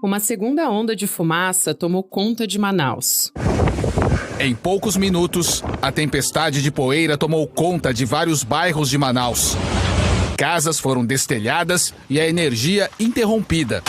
Uma segunda onda de fumaça tomou conta de Manaus. Em poucos minutos, a tempestade de poeira tomou conta de vários bairros de Manaus. Casas foram destelhadas e a energia interrompida.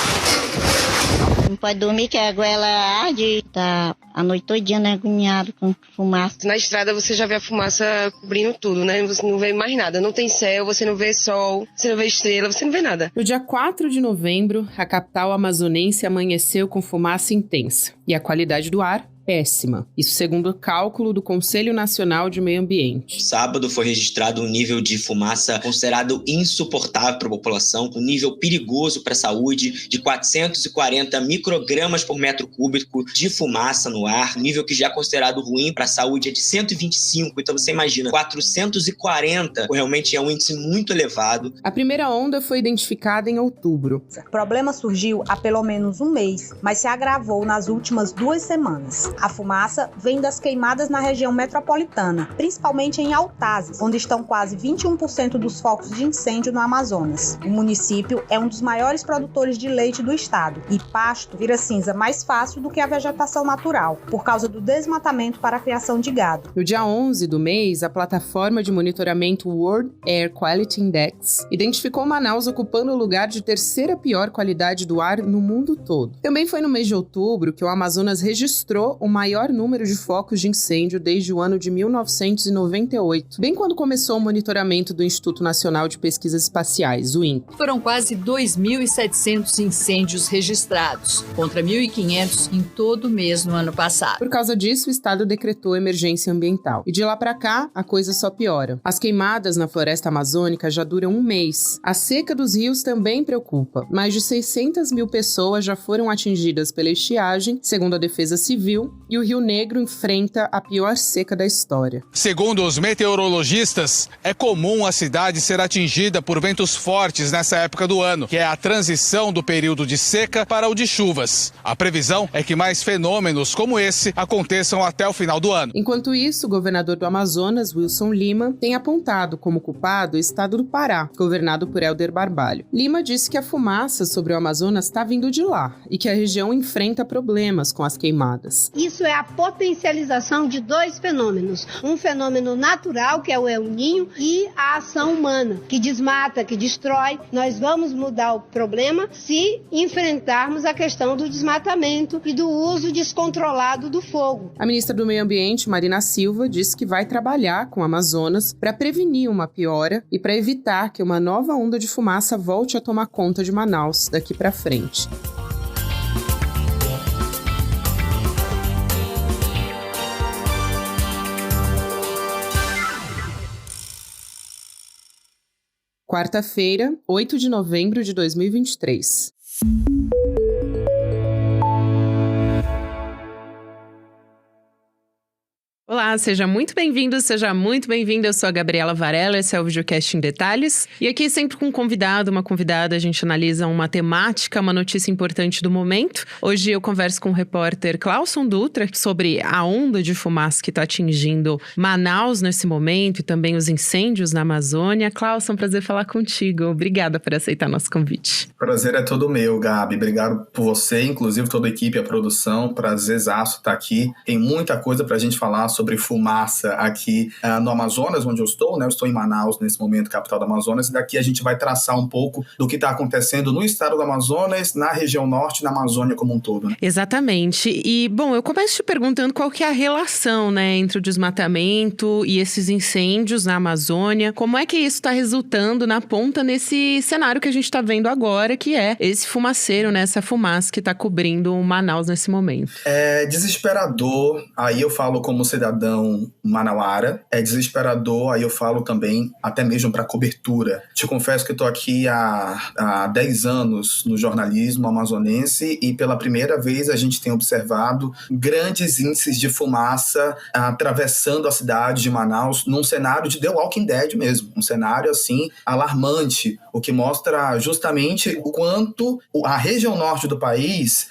Não pode dormir que a goela arde, tá a noite todinha, né, agoniado com fumaça. Na estrada você já vê a fumaça cobrindo tudo, né? Você não vê mais nada. Não tem céu, você não vê sol, você não vê estrela, você não vê nada. No dia 4 de novembro, a capital amazonense amanheceu com fumaça intensa e a qualidade do ar péssima. Isso segundo o cálculo do Conselho Nacional de Meio Ambiente. Sábado foi registrado um nível de fumaça considerado insuportável para a população, um nível perigoso para a saúde de 440 microgramas por metro cúbico de fumaça no ar, nível que já é considerado ruim para a saúde é de 125, então você imagina, 440 realmente é um índice muito elevado. A primeira onda foi identificada em outubro. O problema surgiu há pelo menos um mês, mas se agravou nas últimas 2 semanas. A fumaça vem das queimadas na região metropolitana, principalmente em Altazes, onde estão quase 21% dos focos de incêndio no Amazonas. O município é um dos maiores produtores de leite do estado e pasto vira cinza mais fácil do que a vegetação natural, por causa do desmatamento para a criação de gado. No dia 11 do mês, a plataforma de monitoramento World Air Quality Index identificou Manaus ocupando o lugar de terceira pior qualidade do ar no mundo todo. Também foi no mês de outubro que o Amazonas registrou o maior número de focos de incêndio desde o ano de 1998, bem quando começou o monitoramento do Instituto Nacional de Pesquisas Espaciais, o INPE. Foram quase 2.700 incêndios registrados, contra 1.500 em todo o mês no ano passado. Por causa disso, o estado decretou emergência ambiental. E de lá para cá, a coisa só piora. As queimadas na floresta amazônica já duram um mês. A seca dos rios também preocupa. Mais de 600 mil pessoas já foram atingidas pela estiagem, segundo a Defesa Civil, e o Rio Negro enfrenta a pior seca da história. Segundo os meteorologistas, é comum a cidade ser atingida por ventos fortes nessa época do ano, que é a transição do período de seca para o de chuvas. A previsão é que mais fenômenos como esse aconteçam até o final do ano. Enquanto isso, o governador do Amazonas, Wilson Lima, tem apontado como culpado o estado do Pará, governado por Helder Barbalho. Lima disse que a fumaça sobre o Amazonas está vindo de lá e que a região enfrenta problemas com as queimadas. Isso é a potencialização de 2 fenômenos. Um fenômeno natural, que é o El Niño, e a ação humana, que desmata, que destrói. Nós vamos mudar o problema se enfrentarmos a questão do desmatamento e do uso descontrolado do fogo. A ministra do Meio Ambiente, Marina Silva, disse que vai trabalhar com o Amazonas para prevenir uma piora e para evitar que uma nova onda de fumaça volte a tomar conta de Manaus daqui para frente. Quarta-feira, 8 de novembro de 2023. Olá, seja muito bem-vindo, seja muito bem-vinda. Eu sou a Gabriela Varela, esse é o Videocast em Detalhes. E aqui sempre com um convidado, uma convidada, a gente analisa uma temática, uma notícia importante do momento. Hoje eu converso com o repórter Clauson Dutra sobre a onda de fumaça que está atingindo Manaus nesse momento e também os incêndios na Amazônia. Clauson, prazer falar contigo. Obrigada por aceitar nosso convite. Prazer é todo meu, Gabi. Obrigado por você, inclusive toda a equipe, a produção. Prazerzaço estar aqui. Tem muita coisa pra gente falar sobre fumaça aqui no Amazonas, onde eu estou, né? Eu estou em Manaus nesse momento, capital do Amazonas, e daqui a gente vai traçar um pouco do que está acontecendo no estado do Amazonas, na região norte, na Amazônia como um todo, né? Exatamente. E, bom, eu começo te perguntando qual que é a relação, né, entre o desmatamento e esses incêndios na Amazônia. Como é que isso está resultando na ponta nesse cenário que a gente está vendo agora, que é esse fumaceiro, né, essa fumaça que está cobrindo Manaus nesse momento? É desesperador, aí eu falo como cidadão manauara, é desesperador, aí eu falo também até mesmo para cobertura. Te confesso que estou aqui há 10 anos no jornalismo amazonense e pela primeira vez a gente tem observado grandes índices de fumaça atravessando a cidade de Manaus num cenário de The Walking Dead mesmo, um cenário assim alarmante, o que mostra justamente o quanto a região norte do país,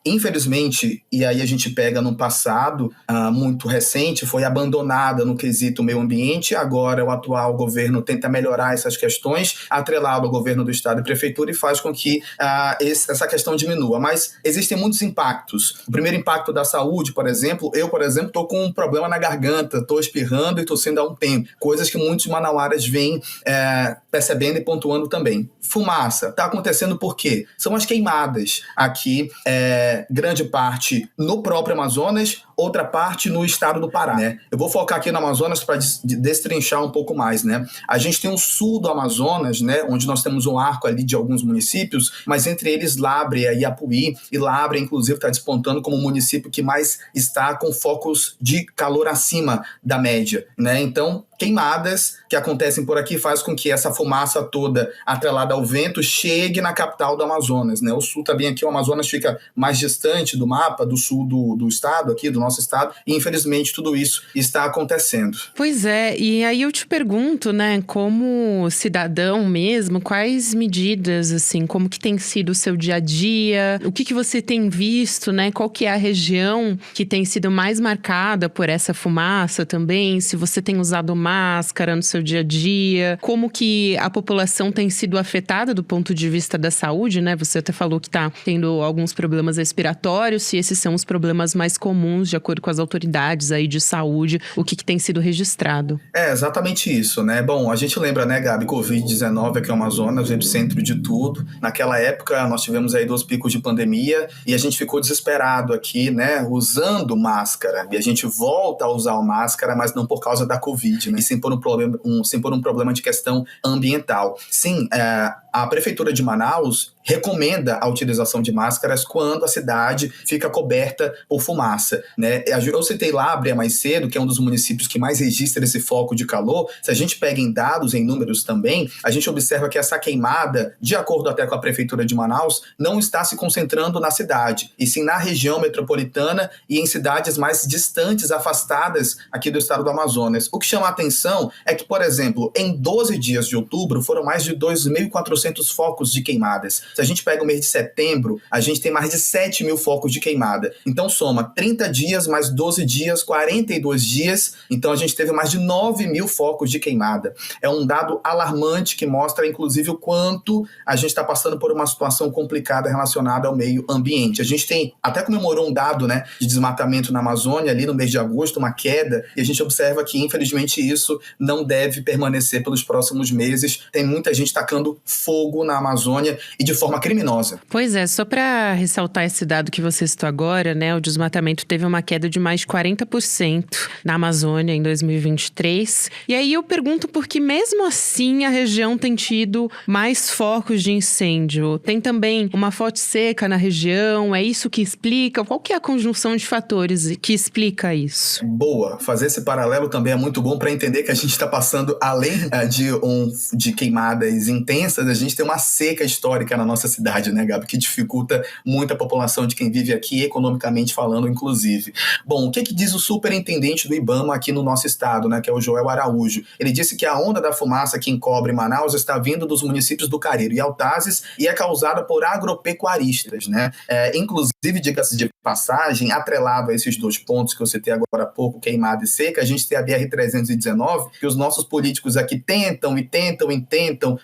infelizmente, e aí a gente pega num passado muito recente, recente foi abandonada no quesito meio ambiente. Agora o atual governo tenta melhorar essas questões, atrelado ao governo do estado e prefeitura, e faz com que essa questão diminua. Mas existem muitos impactos. O primeiro impacto da saúde, por exemplo, estou com um problema na garganta, estou espirrando e tossindo há um tempo. Coisas que muitos manauaras vêm percebendo e pontuando também. Fumaça. Está acontecendo por quê? São as queimadas aqui, grande parte no próprio Amazonas, outra parte no estado do Pará, né? Eu vou focar aqui no Amazonas para destrinchar um pouco mais, né? A gente tem o sul do Amazonas, né? Onde nós temos um arco ali de alguns municípios, mas entre eles Lábrea e Apuí, e Lábrea, inclusive, está despontando como o município que mais está com focos de calor acima da média, né? Então, queimadas que acontecem por aqui faz com que essa fumaça toda atrelada ao vento chegue na capital do Amazonas, né? O sul tá bem aqui, o Amazonas fica mais distante do mapa, do sul do estado aqui, do nosso estado, e infelizmente tudo isso está acontecendo. Pois é, e aí eu te pergunto, né, como cidadão mesmo, quais medidas, assim, como que tem sido o seu dia a dia, o que você tem visto, né, qual que é a região que tem sido mais marcada por essa fumaça também, se você tem usado máscara no seu dia a dia, como que a população tem sido afetada do ponto de vista da saúde, né? Você até falou que tá tendo alguns problemas respiratórios, se esses são os problemas mais comuns, de acordo com as autoridades aí de saúde, o que tem sido registrado? É exatamente isso, né? Bom, a gente lembra, né, Gabi, Covid-19 aqui no Amazonas, o epicentro de tudo. Naquela época, nós tivemos aí 2 picos de pandemia e a gente ficou desesperado aqui, né, usando máscara. E a gente volta a usar a máscara, mas não por causa da Covid, né? E sem por um problema de questão ambiental. Sim, a Prefeitura de Manaus recomenda a utilização de máscaras quando a cidade fica coberta por fumaça, né? Eu citei Lábrea mais cedo, que é um dos municípios que mais registra esse foco de calor. Se a gente pega em dados, em números também, a gente observa que essa queimada, de acordo até com a Prefeitura de Manaus, não está se concentrando na cidade, e sim na região metropolitana e em cidades mais distantes, afastadas aqui do estado do Amazonas. O que chama a atenção é que, por exemplo, em 12 dias de outubro, foram mais de 2.400 focos de queimadas. Se a gente pega o mês de setembro, a gente tem mais de 7.000 focos de queimada. Então soma 30 dias mais 12 dias, 42 dias. Então a gente teve mais de 9.000 focos de queimada. É um dado alarmante que mostra, inclusive, o quanto a gente está passando por uma situação complicada relacionada ao meio ambiente. A gente até comemorou um dado, né, de desmatamento na Amazônia ali no mês de agosto, uma queda, e a gente observa que, infelizmente, isso não deve permanecer pelos próximos meses. Tem muita gente tacando fogo na Amazônia e de forma criminosa. Pois é, só para ressaltar esse dado que você citou agora, né, o desmatamento teve uma queda de mais de 40% na Amazônia em 2023. E aí eu pergunto por que mesmo assim a região tem tido mais focos de incêndio. Tem também uma fonte seca na região, é isso que explica? Qual que é a conjunção de fatores que explica isso? Boa, fazer esse paralelo também é muito bom para entender que a gente está passando, além de queimadas intensas, a gente tem uma seca histórica na nossa cidade, né, Gabi, que dificulta muito a população de quem vive aqui, economicamente falando, inclusive. Bom, o que diz o superintendente do IBAMA aqui no nosso estado, né, que é o Joel Araújo? Ele disse que a onda da fumaça que encobre Manaus está vindo dos municípios do Cariri e Altazes e é causada por agropecuaristas, né? Inclusive, diga-se de passagem, atrelado a esses 2 pontos que eu citei agora há pouco, queimada e seca, a gente tem a BR-319, que os nossos políticos aqui tentam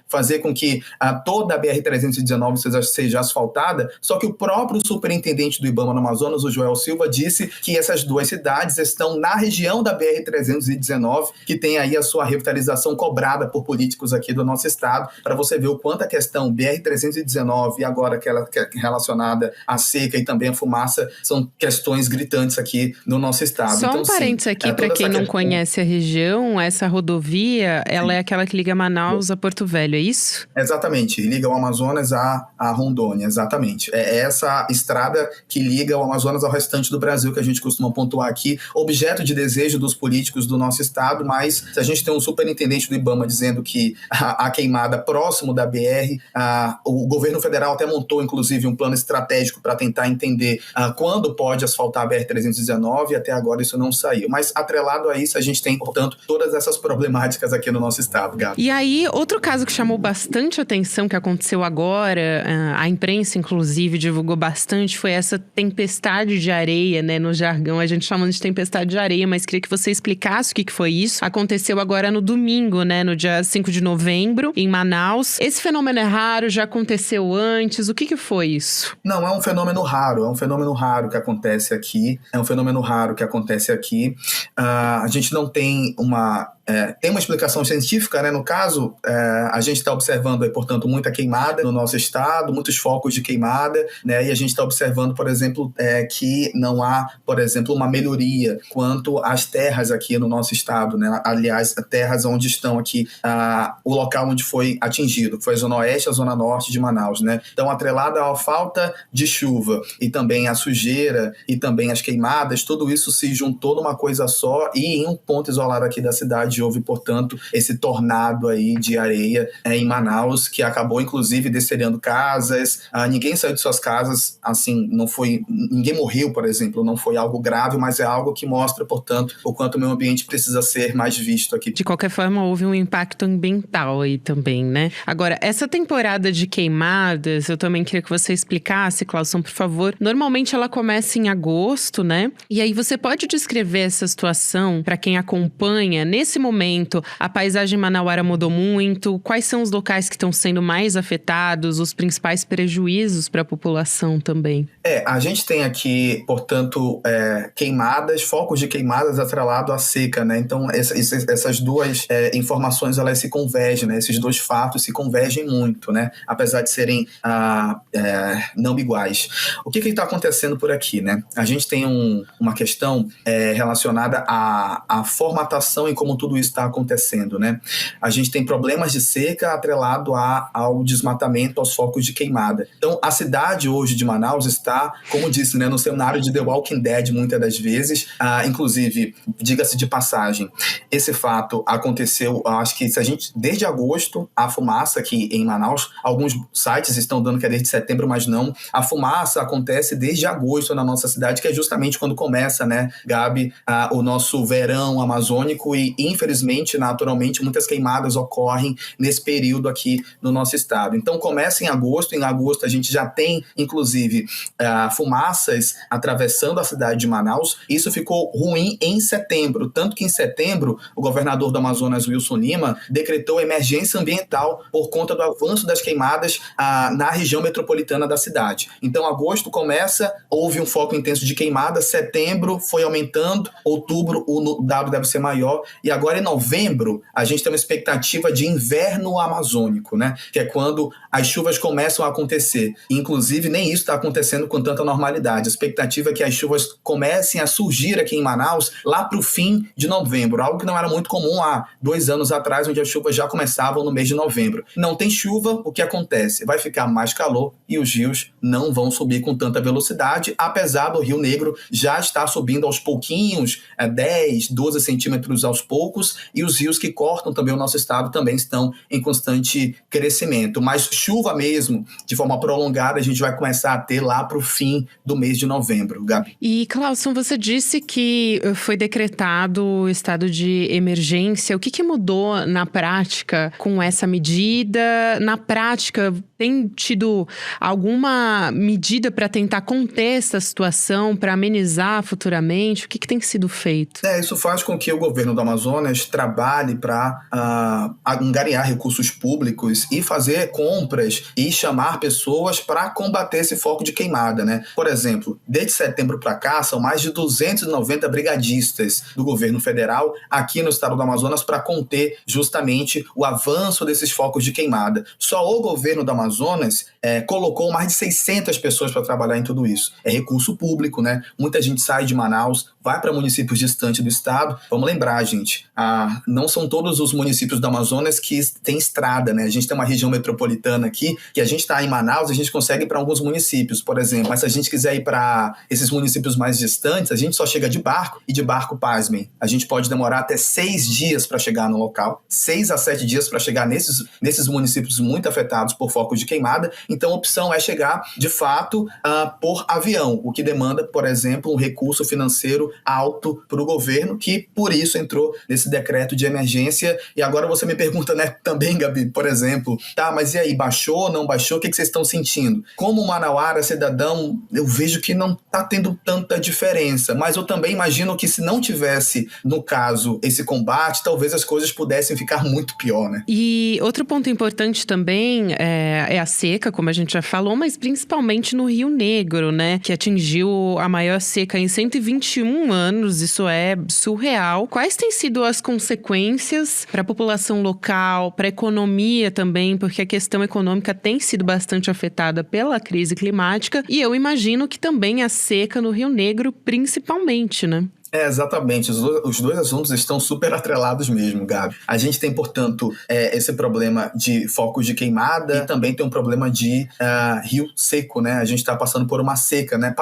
fazer com que toda a BR-319 seja asfaltada, só que o próprio superintendente do IBAMA no Amazonas, o Joel Silva, disse que essas 2 cidades estão na região da BR-319, que tem aí a sua revitalização cobrada por políticos aqui do nosso estado, para você ver o quanto a questão BR-319 e agora aquela que é relacionada à seca e também à fumaça são questões gritantes aqui no nosso estado. Só então, um parênteses aqui, para quem não conhece a região, essa rodovia, ela é aquela que liga Manaus a Porto Velho, é isso? Exatamente, liga o Amazonas a Rondônia, exatamente. É essa estrada que liga o Amazonas ao restante do Brasil, que a gente costuma pontuar aqui, objeto de desejo dos políticos do nosso estado, mas se a gente tem um superintendente do IBAMA dizendo que a queimada próximo da BR, o governo federal até montou, inclusive, um plano estratégico para tentar entender quando pode asfaltar a BR-319, até agora isso não saiu. Mas, atrelado a isso, a gente tem, portanto, todas essas problemáticas aqui no nosso estado, Gabi. E aí, outro caso que chamou bastante atenção, que aconteceu agora, a imprensa, inclusive, divulgou bastante, foi essa tempestade de areia, né? No jargão, a gente chamando de tempestade de areia, mas queria que você explicasse o que foi isso. Aconteceu agora no domingo, né? No dia 5 de novembro, em Manaus. Esse fenômeno é raro, já aconteceu antes. O que foi isso? Não, é um fenômeno raro que acontece aqui. A gente não tem tem uma explicação científica, né? No caso, a gente está observando aí, portanto, muita queimada no nosso estado, muitos focos de queimada, né? E a gente está observando, por exemplo, que não há, por exemplo, uma melhoria quanto às terras aqui no nosso estado, né? Aliás, terras onde estão aqui o local onde foi atingido, que foi a Zona Oeste e a Zona Norte de Manaus, né? Então, atrelada à falta de chuva e também à sujeira e também às queimadas, tudo isso se juntou numa coisa só e em um ponto isolado aqui da cidade houve, portanto, esse tornado aí de areia em Manaus, que acabou, inclusive, destelhando casas. Ninguém saiu de suas casas, assim, ninguém morreu, por exemplo, não foi algo grave, mas é algo que mostra, portanto, o quanto o meio ambiente precisa ser mais visto aqui. De qualquer forma, houve um impacto ambiental aí também, né? Agora, essa temporada de queimadas, eu também queria que você explicasse, Clauson, por favor. Normalmente ela começa em agosto, né? E aí você pode descrever essa situação para quem acompanha nesse momento, a paisagem manauara mudou muito? Quais são os locais que estão sendo mais afetados? Os principais prejuízos para a população também? A gente tem aqui, portanto, queimadas, focos de queimadas atrelado à seca, né? Então, essas duas informações, elas se convergem, né? Esses dois fatos se convergem muito, né? Apesar de serem não iguais. O que está acontecendo por aqui, né? A gente tem uma questão relacionada à formatação e como tudo isso está acontecendo, né? A gente tem problemas de seca atrelado ao desmatamento, aos focos de queimada. Então, a cidade hoje de Manaus está, como disse, né, no cenário de The Walking Dead, muitas das vezes. Inclusive, diga-se de passagem, esse fato aconteceu, acho que desde agosto, a fumaça aqui em Manaus, alguns sites estão dando que é desde setembro, mas não. A fumaça acontece desde agosto na nossa cidade, que é justamente quando começa, né, Gabi, o nosso verão amazônico e, infelizmente, naturalmente, muitas queimadas ocorrem nesse período aqui no nosso estado. Então, começa em agosto a gente já tem, inclusive, fumaças atravessando a cidade de Manaus. Isso ficou ruim em setembro, tanto que em setembro, o governador do Amazonas, Wilson Lima, decretou emergência ambiental por conta do avanço das queimadas na região metropolitana da cidade. Então, agosto começa, houve um foco intenso de queimada, setembro foi aumentando, outubro o dado deve ser maior, e agora em novembro a gente tem uma expectativa de inverno amazônico, né? Que é quando as chuvas começam a acontecer. Inclusive, nem isso está acontecendo com tanta normalidade. A expectativa é que as chuvas comecem a surgir aqui em Manaus lá para o fim de novembro, algo que não era muito comum há 2 anos atrás, onde as chuvas já começavam no mês de novembro. Não tem chuva, o que acontece? Vai ficar mais calor e os rios não vão subir com tanta velocidade, apesar do Rio Negro já estar subindo aos pouquinhos, 10, 12 centímetros aos poucos, e os rios que cortam também o nosso estado também estão em constante crescimento. Mas chuva mesmo, de forma prolongada, a gente vai começar a ter lá para o fim do mês de novembro, Gabi. E, Clauson, você disse que foi decretado o estado de emergência. O que mudou na prática com essa medida? Na prática, tem tido alguma medida para tentar conter essa situação, para amenizar futuramente? O que tem sido feito? Isso faz com que o governo do Amazonas trabalhe para angariar recursos públicos e fazer compras e chamar pessoas para combater esse foco de queimada, né? Por exemplo, desde setembro para cá, são mais de 290 brigadistas do governo federal aqui no estado do Amazonas para conter justamente o avanço desses focos de queimada. Só o governo do Amazonas colocou mais de 600 pessoas para trabalhar em tudo isso. É recurso público, né? Muita gente sai de Manaus, vai para municípios distantes do estado. Vamos lembrar, gente, não são todos os municípios do Amazonas que tem estrada, né? A gente tem uma região metropolitana aqui, que a gente está em Manaus, a gente consegue ir para alguns municípios, por exemplo. Mas se a gente quiser ir para esses municípios mais distantes, a gente só chega de barco, e de barco, pasmem, a gente pode demorar até 6 dias para chegar no local, 6 a 7 dias para chegar nesses municípios muito afetados por focos focos de queimada. Então, a opção é chegar, de fato, por avião, o que demanda, por exemplo, um recurso financeiro alto para o governo, que por isso entrou nesse decreto de emergência. E agora você me pergunta, né, também, Gabi, por exemplo, tá, mas e aí, baixou, não baixou? O que vocês estão sentindo? Como manauara, cidadão, eu vejo que não está tendo tanta diferença, mas eu também imagino que se não tivesse, no caso, esse combate, talvez as coisas pudessem ficar muito pior, né? E outro ponto importante também é a seca, como a gente já falou, mas principalmente no Rio Negro, né? Que atingiu a maior seca em 121 anos, isso é surreal. Quais têm sido as consequências para a população local, para a economia também, porque a questão econômica tem sido bastante afetada pela crise climática, e eu imagino que também a seca no Rio Negro, principalmente, né? Exatamente. Os dois assuntos estão super atrelados mesmo, Gabi. A gente tem, portanto, esse problema de focos de queimada e também tem um problema de rio seco, né? A gente está passando por uma seca, né?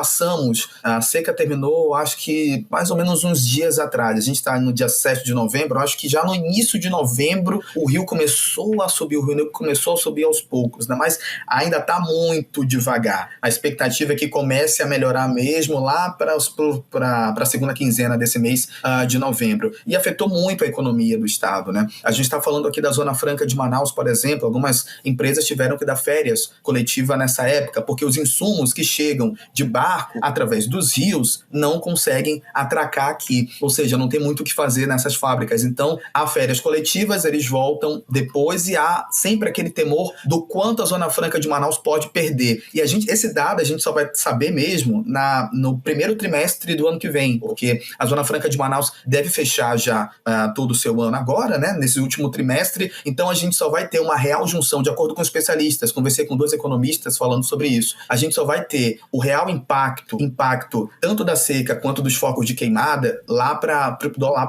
A seca terminou, acho que mais ou menos uns dias atrás. A gente está no dia 7 de novembro, acho que já no início de novembro o rio começou a subir, o Rio Negro começou a subir aos poucos, né? Mas ainda está muito devagar. A expectativa é que comece a melhorar mesmo lá para a segunda quinzena desse mês de novembro. E afetou muito a economia do estado, né? A gente está falando aqui da Zona Franca de Manaus, por exemplo. Algumas empresas tiveram que dar férias coletiva nessa época, porque os insumos que chegam de barco através dos rios não conseguem atracar aqui. Ou seja, não tem muito o que fazer nessas fábricas. Então, há férias coletivas, eles voltam depois e há sempre aquele temor do quanto a Zona Franca de Manaus pode perder. E esse dado a gente só vai saber mesmo no primeiro trimestre do ano que vem, porque a Zona Franca de Manaus deve fechar já todo o seu ano agora, né, nesse último trimestre. Então a gente só vai ter uma real junção, de acordo com especialistas. Conversei com 2 economistas falando sobre isso. A gente só vai ter o real impacto tanto da seca quanto dos focos de queimada lá para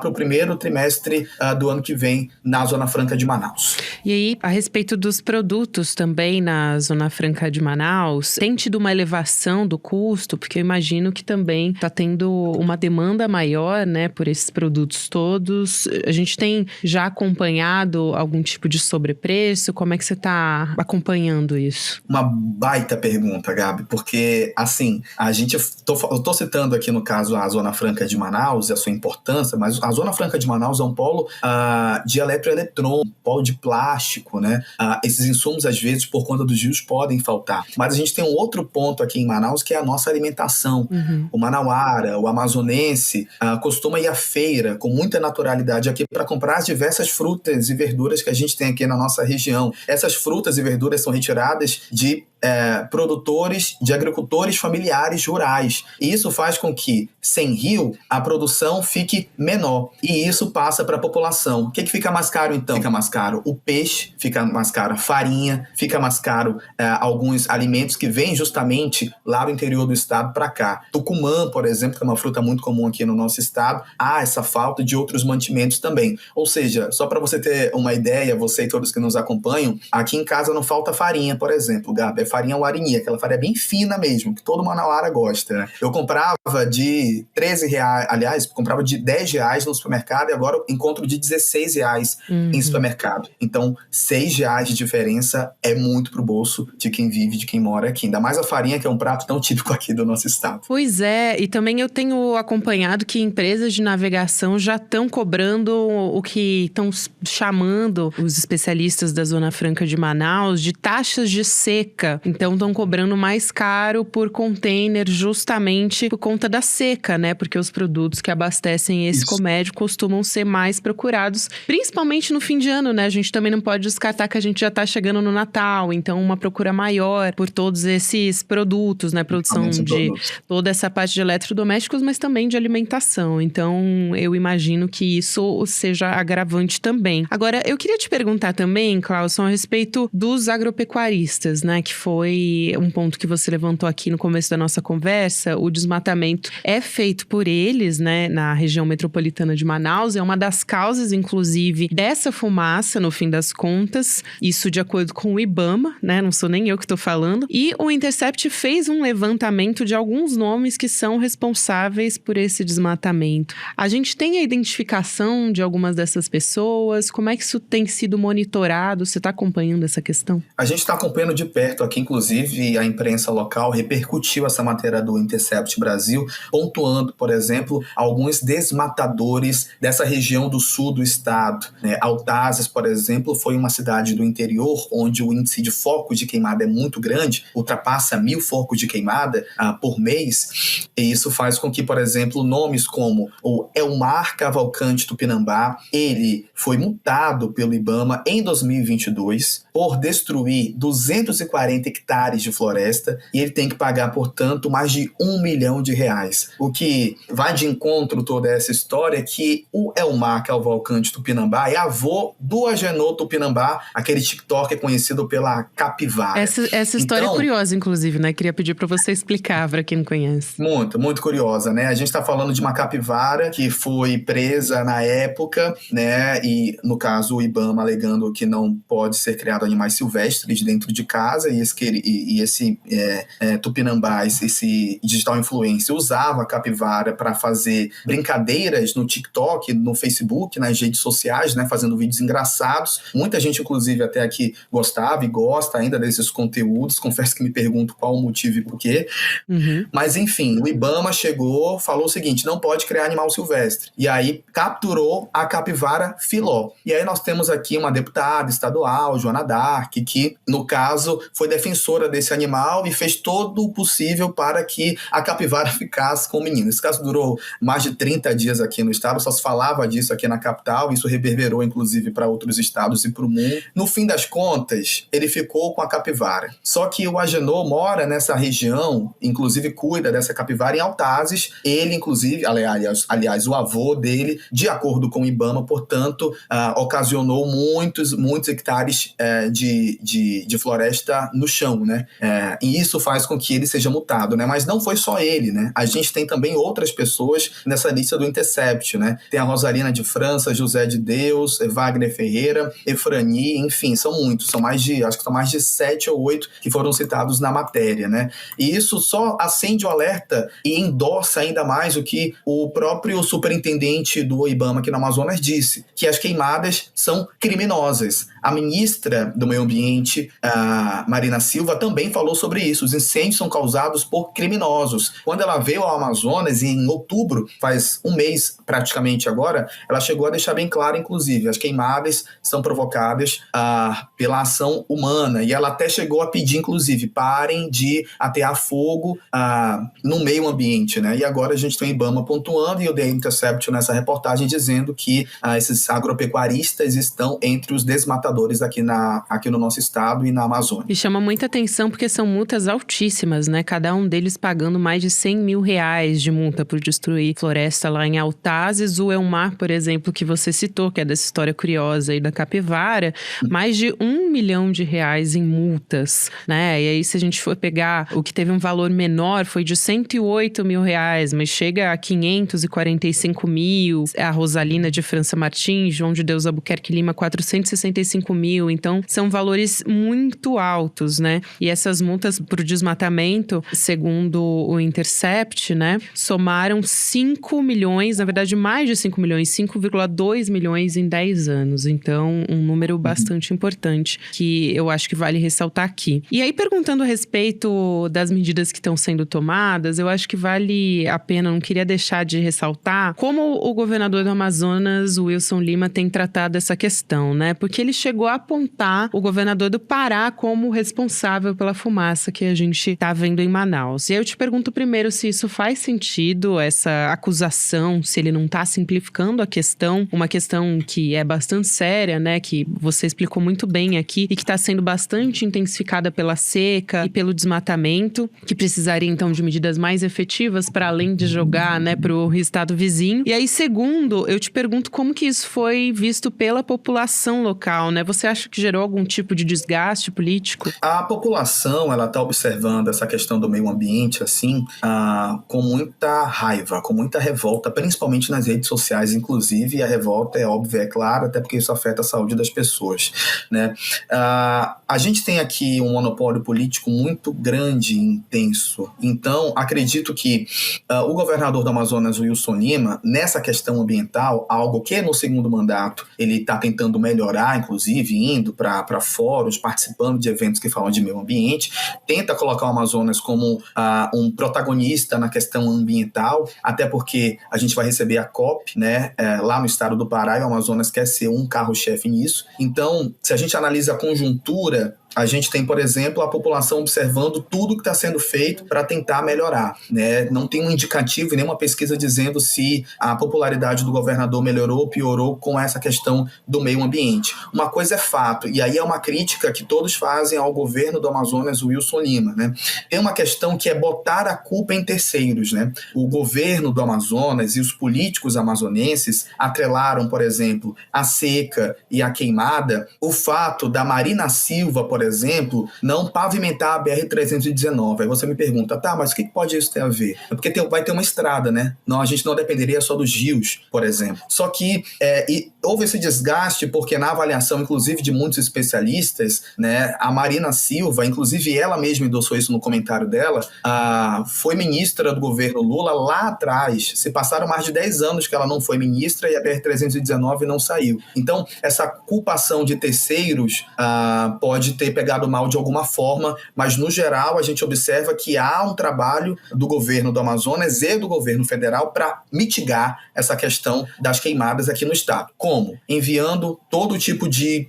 o primeiro trimestre do ano que vem na Zona Franca de Manaus. E aí, a respeito dos produtos também na Zona Franca de Manaus, tem tido uma elevação do custo? Porque eu imagino que também está tendo uma demanda maior, né, por esses produtos todos. A gente tem já acompanhado algum tipo de sobrepreço? Como é que você está acompanhando isso? Uma baita pergunta, Gabi, porque, assim, eu tô citando aqui, no caso, a Zona Franca de Manaus e a sua importância, mas a Zona Franca de Manaus é um polo de eletroeletrônico, polo de plástico, né? Esses insumos, às vezes, por conta dos rios, podem faltar. Mas a gente tem um outro ponto aqui em Manaus, que é a nossa alimentação. O manauara, o amazonense, costuma ir à feira com muita naturalidade aqui para comprar as diversas frutas e verduras que a gente tem aqui na nossa região. Essas frutas e verduras são retiradas de produtores, de agricultores familiares rurais. E isso faz com que, sem rio, a produção fique menor. E isso passa para a população. O que fica mais caro, então? Fica mais caro o peixe, fica mais caro a farinha, fica mais caro alguns alimentos que vêm justamente lá do interior do estado para cá. Tucumã, por exemplo, que é uma fruta muito comum aqui no nosso estado, há essa falta de outros mantimentos também. Ou seja, só para você ter uma ideia, você e todos que nos acompanham, aqui em casa não falta farinha, por exemplo, Gabi. É farinha Guarini, aquela farinha bem fina mesmo, que todo manauara gosta, né? Eu comprava de R$13, aliás, comprava de R$10 no supermercado e agora eu encontro de R$16 em supermercado. Então, R$6 de diferença é muito pro bolso de quem vive, de quem mora aqui. Ainda mais a farinha, que é um prato tão típico aqui do nosso estado. Pois é, e também eu tenho acompanhado que empresas de navegação já estão cobrando o que estão chamando os especialistas da Zona Franca de Manaus de taxas de seca. Então, estão cobrando mais caro por container justamente por conta da seca, né? Porque os produtos que abastecem esse comércio costumam ser mais procurados, principalmente no fim de ano, né? A gente também não pode descartar que a gente já está chegando no Natal, então uma procura maior por todos esses produtos, né? Produção de toda essa parte de eletrodomésticos, mas também de alimentação. Então, eu imagino que isso seja agravante também. Agora, eu queria te perguntar também, Clauson, a respeito dos agropecuaristas, né? Que foi um ponto que você levantou aqui no começo da nossa conversa. O desmatamento é feito por eles, né, na região metropolitana de Manaus. É uma das causas, inclusive, dessa fumaça, no fim das contas. Isso de acordo com o IBAMA, né? Não sou nem eu que estou falando. E o Intercept fez um levantamento de alguns nomes que são responsáveis por esse desmatamento. A gente tem a identificação de algumas dessas pessoas? Como é que isso tem sido monitorado? Você está acompanhando essa questão? A gente está acompanhando de perto aqui, inclusive a imprensa local repercutiu essa matéria do Intercept Brasil, pontuando, por exemplo, alguns desmatadores dessa região do sul do estado. Altazes, por exemplo, foi uma cidade do interior onde o índice de focos de queimada é muito grande, ultrapassa 1.000 focos de queimada por mês, e isso faz com que, por exemplo, nomes como o Elmar Cavalcante Tupinambá, ele foi multado pelo IBAMA em 2022 por destruir 240 hectares de floresta, e ele tem que pagar, portanto, mais de R$1 milhão. O que vai de encontro toda essa história é que o Elmar Cavalcante Tupinambá é avô do Agenor Tupinambá, aquele TikToker conhecido pela capivara. Essa história é curiosa, inclusive, né? Queria pedir para você explicar para quem não conhece. Muito, muito curiosa, né? A gente está falando de uma capivara que foi presa na época, né? E, no caso, o IBAMA alegando que não pode ser criado animais silvestres dentro de casa, e esse Tupinambá, esse digital influencer, usava a capivara para fazer brincadeiras no TikTok, no Facebook, nas redes sociais, né? Fazendo vídeos engraçados. Muita gente, inclusive, até aqui gostava e gosta ainda desses conteúdos. Confesso que me pergunto qual o motivo e por quê. Mas, enfim, o IBAMA chegou, falou o seguinte: não pode criar animal silvestre. E aí capturou a capivara filó. E aí nós temos aqui uma deputada estadual, Joana Dark, que, no caso, foi defensora desse animal e fez todo o possível para que a capivara ficasse com o menino. Esse caso durou mais de 30 dias aqui no estado, só se falava disso aqui na capital, isso reverberou, inclusive, para outros estados e para o mundo. No fim das contas, ele ficou com a capivara. Só que o Agenor mora nessa região, inclusive cuida dessa capivara em Altazes. Ele, inclusive, aliás, o avô dele, de acordo com o IBAMA, portanto, ocasionou muitos hectares de floresta no chão, né? E isso faz com que ele seja multado, né? Mas não foi só ele, né? A gente tem também outras pessoas nessa lista do Intercept, né? Tem a Rosalina de França, José de Deus, Wagner Ferreira, Efrani, enfim, são muitos, acho que são mais de 7 ou 8 que foram citados na matéria, né? E isso só acende o alerta e endossa ainda mais o que o próprio superintendente do IBAMA aqui no Amazonas disse, que as queimadas são criminosas. A ministra do Meio Ambiente, a Marina Silva, também falou sobre isso. Os incêndios são causados por criminosos. Quando ela veio ao Amazonas, em outubro, faz um mês praticamente agora, ela chegou a deixar bem claro, inclusive, as queimadas são provocadas pela ação humana. E ela até chegou a pedir, inclusive, parem de atear fogo no meio ambiente, né? E agora a gente tem o IBAMA pontuando e o The Intercept nessa reportagem dizendo que esses agropecuaristas estão entre os desmatadores aqui no nosso estado e na Amazônia. E chama muita atenção porque são multas altíssimas, né? Cada um deles pagando mais de R$100 mil de multa por destruir floresta lá em Altazes. O Elmar, por exemplo, que você citou, que é dessa história curiosa aí da capivara, mais de R$1 milhão em multas, né? E aí, se a gente for pegar o que teve um valor menor, foi de R$108 mil, mas chega a 545 mil. A Rosalina de França Martins, João de Deus Albuquerque Lima, 465 mil. Então, são valores muito altos, né? E essas multas por desmatamento, segundo o Intercept, né, somaram 5 milhões, na verdade, mais de 5 milhões, 5,2 milhões em 10 anos. Então, um número bastante importante que eu acho que vale ressaltar aqui. E aí, perguntando a respeito das medidas que estão sendo tomadas, eu acho que vale a pena, não queria deixar de ressaltar como o governador do Amazonas, Wilson Lima, tem tratado essa questão, né? Porque ele chegou a apontar o governador do Pará como responsável pela fumaça que a gente está vendo em Manaus. E aí eu te pergunto primeiro se isso faz sentido, essa acusação, se ele não está simplificando a questão, uma questão que é bastante séria, né? Que você explicou muito bem aqui e que está sendo bastante intensificada pela seca e pelo desmatamento, que precisaria então de medidas mais efetivas para além de jogar, né, para o estado vizinho. E aí, segundo, eu te pergunto como que isso foi visto pela população local, né? Você acha que gerou algum tipo de desgaste político? A população, ela está observando essa questão do meio ambiente, assim, com muita raiva, com muita revolta, principalmente nas redes sociais, inclusive, e a revolta é óbvia, é clara, até porque isso afeta a saúde das pessoas, né? A gente tem aqui um monopólio político muito grande e intenso, então acredito que o governador do Amazonas, Wilson Lima, nessa questão ambiental, algo que no segundo mandato ele está tentando melhorar, inclusive indo para fóruns, participando de eventos que falam de meio ambiente, tenta colocar o Amazonas como um protagonista na questão ambiental, até porque a gente vai receber a COP, né, lá no estado do Pará, e o Amazonas quer ser um carro-chefe nisso. Então, se a gente analisa a conjuntura, a gente tem, por exemplo, a população observando tudo que está sendo feito para tentar melhorar, né? Não tem um indicativo e nenhuma pesquisa dizendo se a popularidade do governador melhorou ou piorou com essa questão do meio ambiente. Uma coisa é fato, e aí é uma crítica que todos fazem ao governo do Amazonas, Wilson Lima, né? Tem uma questão que é botar a culpa em terceiros, né? O governo do Amazonas e os políticos amazonenses atrelaram, por exemplo, a seca e a queimada, o fato da Marina Silva, por exemplo, não pavimentar a BR-319. Aí você me pergunta, tá, mas o que pode isso ter a ver? É porque vai ter uma estrada, né? Não, a gente não dependeria só dos rios, por exemplo. Só que houve esse desgaste porque na avaliação, inclusive, de muitos especialistas, né, a Marina Silva, inclusive ela mesma endossou isso no comentário dela, foi ministra do governo Lula lá atrás. Se passaram mais de 10 anos que ela não foi ministra e a BR-319 não saiu. Então, essa culpação de terceiros pode ter pegado mal de alguma forma, mas no geral a gente observa que há um trabalho do governo do Amazonas e do governo federal para mitigar essa questão das queimadas aqui no estado. Como? Enviando todo tipo de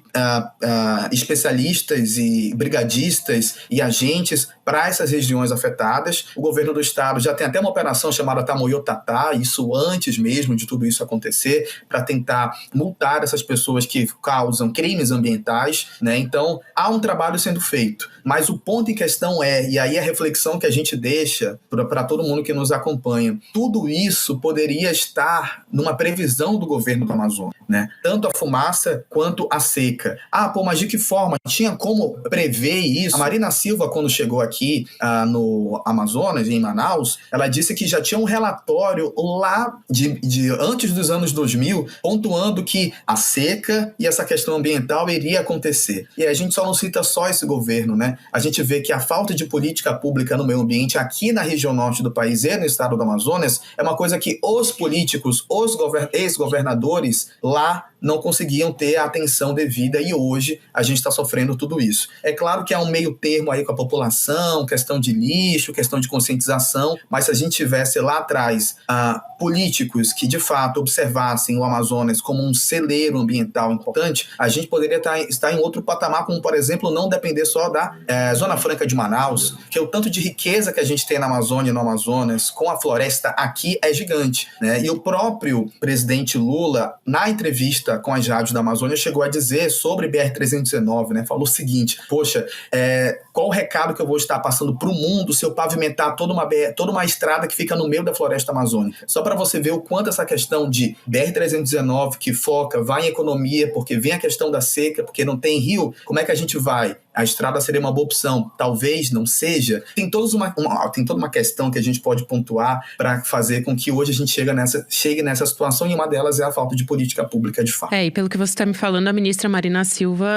especialistas e brigadistas e agentes para essas regiões afetadas. O governo do estado já tem até uma operação chamada Tamoyotatá, isso antes mesmo de tudo isso acontecer, para tentar multar essas pessoas que causam crimes ambientais, né? Então, há um trabalho sendo feito, mas o ponto em questão e aí a reflexão que a gente deixa para todo mundo que nos acompanha, tudo isso poderia estar numa previsão do governo do Amazonas, né? Tanto a fumaça quanto a seca. Mas de que forma? Tinha como prever isso? A Marina Silva, quando chegou aqui no Amazonas, em Manaus, ela disse que já tinha um relatório lá de antes dos anos 2000, pontuando que a seca e essa questão ambiental iria acontecer. E a gente só não cita só esse governo, né? A gente vê que a falta de política pública no meio ambiente aqui na região norte do país e no estado do Amazonas é uma coisa que os políticos, os ex-governadores lá não conseguiam ter a atenção devida e hoje a gente está sofrendo tudo isso. É claro que há um meio termo aí com a população, questão de lixo, questão de conscientização, mas se a gente tivesse lá atrás políticos que de fato observassem o Amazonas como um celeiro ambiental importante, a gente poderia estar em outro patamar, como por exemplo não depender só da Zona Franca de Manaus, que o tanto de riqueza que a gente tem na Amazônia e no Amazonas com a floresta aqui é gigante, né? E o próprio presidente Lula, na entrevista com as rádios da Amazônia, chegou a dizer sobre BR-319, né? Falou o seguinte, poxa, qual o recado que eu vou estar passando para o mundo se eu pavimentar toda uma estrada que fica no meio da floresta amazônica? Só para você ver o quanto essa questão de BR-319, que vai em economia, porque vem a questão da seca, porque não tem rio, como é que a gente vai? A estrada seria uma boa opção, talvez não seja. Tem toda uma questão que a gente pode pontuar para fazer com que hoje a gente chegue nessa situação, e uma delas é a falta de política pública de fato. E pelo que você está me falando, a ministra Marina Silva,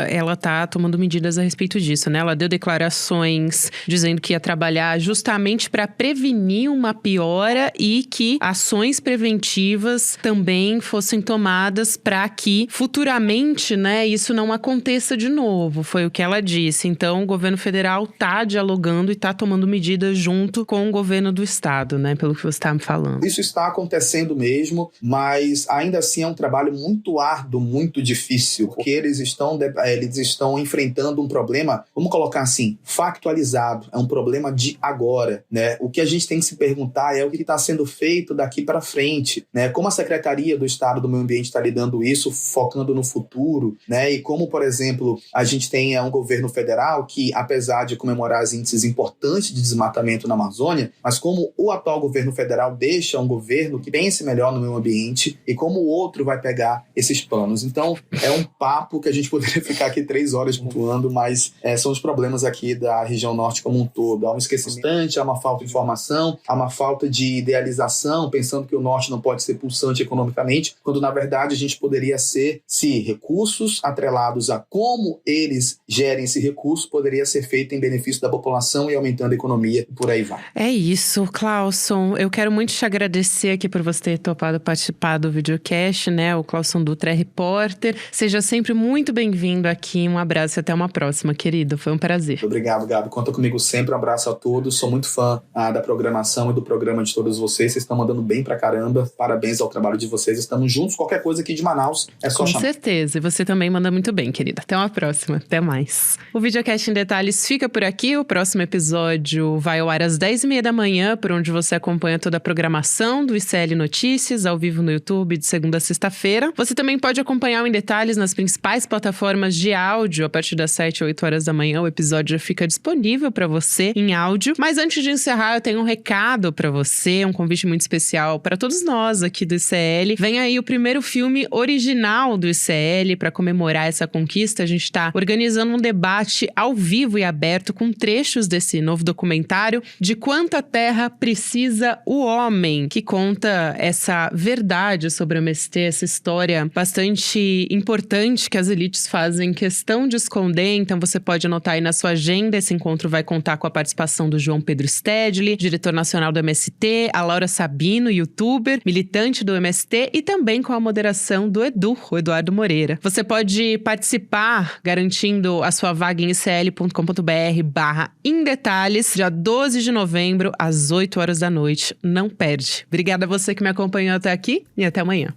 ela está tomando medidas a respeito disso, né? Ela deu declarações dizendo que ia trabalhar justamente para prevenir uma piora e que ações preventivas também fossem tomadas para que futuramente, né, isso não aconteça de novo. Foi o que ela disse. Então, o governo federal está dialogando e está tomando medidas junto com o governo do estado, né? Pelo que você está me falando. Isso está acontecendo mesmo, mas ainda assim é um trabalho muito árduo, muito difícil, porque eles estão enfrentando um problema, vamos colocar assim, factualizado. É um problema de agora, né? O que a gente tem que se perguntar é o que está sendo feito daqui para frente, né? Como a Secretaria do Estado do Meio Ambiente está lidando isso, focando no futuro, né? E como, por exemplo, a gente tem um governo governo federal, que apesar de comemorar os índices importantes de desmatamento na Amazônia, mas como o atual governo federal deixa um governo que pense melhor no meio ambiente e como o outro vai pegar esses planos. Então, é um papo que a gente poderia ficar aqui 3 horas pontuando, mas são os problemas aqui da região norte como um todo. Há um esquecimento, há uma falta de informação, há uma falta de idealização, pensando que o norte não pode ser pulsante economicamente, quando na verdade a gente poderia ser, se recursos atrelados a como eles gerem esse recurso, poderia ser feito em benefício da população e aumentando a economia, e por aí vai. É isso, Clauson. Eu quero muito te agradecer aqui por você ter topado participar do videocast, né? O Clauson Dutra é repórter. Seja sempre muito bem-vindo aqui. Um abraço e até uma próxima, querido. Foi um prazer. Obrigado, Gabi. Conta comigo sempre. Um abraço a todos. Sou muito fã da programação e do programa de todos vocês. Vocês estão mandando bem pra caramba. Parabéns ao trabalho de vocês. Estamos juntos. Qualquer coisa aqui de Manaus é só chamar. Com certeza. E você também manda muito bem, querida. Até uma próxima. Até mais. O Videocast em Detalhes fica por aqui. O próximo episódio vai ao ar às 10h30 da manhã, por onde você acompanha toda a programação do ICL Notícias, ao vivo no YouTube, de segunda a sexta-feira. Você também pode acompanhar o Em Detalhes nas principais plataformas de áudio. A partir das 7 ou 8 horas da manhã, o episódio já fica disponível para você em áudio. Mas antes de encerrar, eu tenho um recado para você, um convite muito especial para todos nós aqui do ICL. Vem aí o primeiro filme original do ICL. Para comemorar essa conquista, a gente está organizando um debate ao vivo e aberto com trechos desse novo documentário De Quanta Terra Precisa o Homem, que conta essa verdade sobre o MST, essa história bastante importante que as elites fazem questão de esconder. Então você pode anotar aí na sua agenda. Esse encontro vai contar com a participação do João Pedro Stedley, diretor nacional do MST, a Laura Sabino, youtuber, militante do MST, e também com a moderação do Edu, o Eduardo Moreira. Você pode participar garantindo a sua vaga em icl.com.br/emdetalhes, dia 12 de novembro, às 8 horas da noite. Não perde. Obrigada a você que me acompanhou até aqui e até amanhã.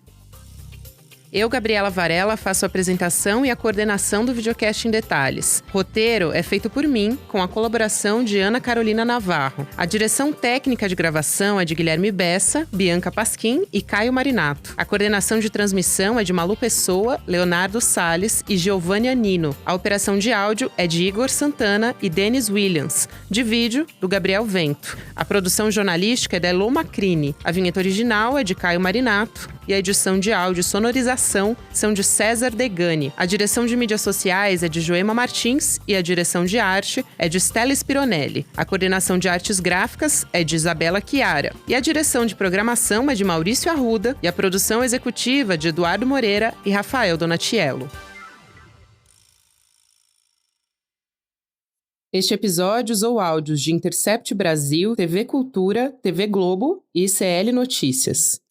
Eu, Gabriela Varela, faço a apresentação e a coordenação do Videocast em Detalhes. Roteiro é feito por mim, com a colaboração de Ana Carolina Navarro. A direção técnica de gravação é de Guilherme Bessa, Bianca Pasquim e Caio Marinato. A coordenação de transmissão é de Malu Pessoa, Leonardo Salles e Giovanni Nino. A operação de áudio é de Igor Santana e Denis Williams. De vídeo, do Gabriel Vento. A produção jornalística é da Elô Macrini. A vinheta original é de Caio Marinato. E a edição de áudio e sonorização são de César Degani. A direção de mídias sociais é de Joema Martins e a direção de arte é de Stella Spironelli. A coordenação de artes gráficas é de Isabela Chiara. E a direção de programação é de Maurício Arruda e a produção executiva de Eduardo Moreira e Rafael Donatiello. Este episódio usou áudios de Intercept Brasil, TV Cultura, TV Globo e ICL Notícias.